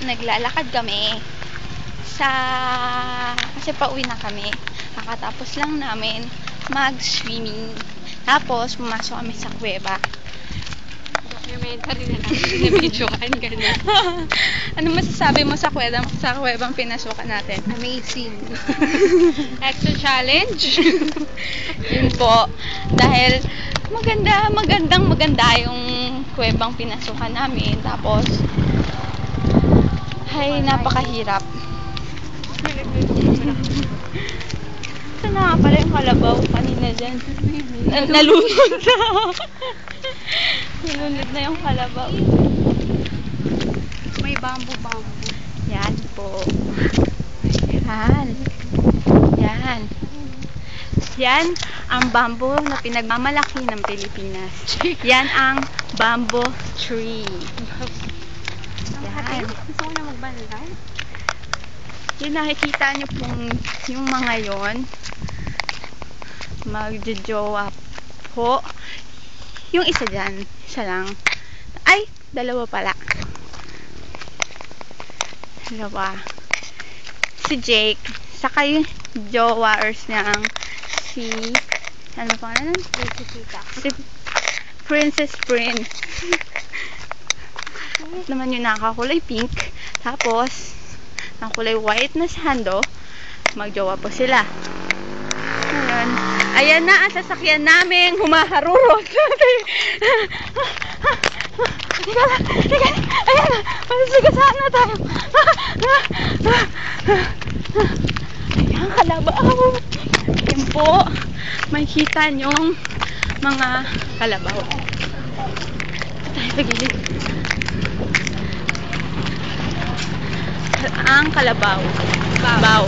naglalakad kami sa kasi pauwi na kami. Kakatapos lang namin mag-swimming. Tapos pumasok kami sa kuweba. Documentary na lang. Na-videoan ka na. Ano masasabi mo sa kuwebang pinasukan natin? Amazing. Extra challenge. Yun po. Dahil maganda yung kuwebang pinasukan namin. Tapos, ay, napakahirap. Ito na nga pala yung kalabaw kanina dyan. Nalunod na. Nalunod na yung kalabaw. May bamboo. Yan po. Yan. Yan. Yan ang bamboo na pinagmamalaki ng Pilipinas. Yan ang bamboo tree. Yan. Gusto ko na magbanlay. Yung nakikita nyo pong yung mga yon magjojowa po. Yung isa dyan, isa lang. Ay, dalawa pala. Dalawa. Si Jake, saka yung jowers niyang si ano pa nga nun? Si Princess Prince. Naman yung nakakulay pink. Tapos, ang kulay white na sando, magjowa po sila. Ngayon, ayan na ang sasakyan namin, humaharurot. Teka, ayan na, masigasaan na tayo. Ayan, kalabaw. Ayan po, makikita nyong mga kalabaw. Tayo pagilid. Ang kalabaw. Baw.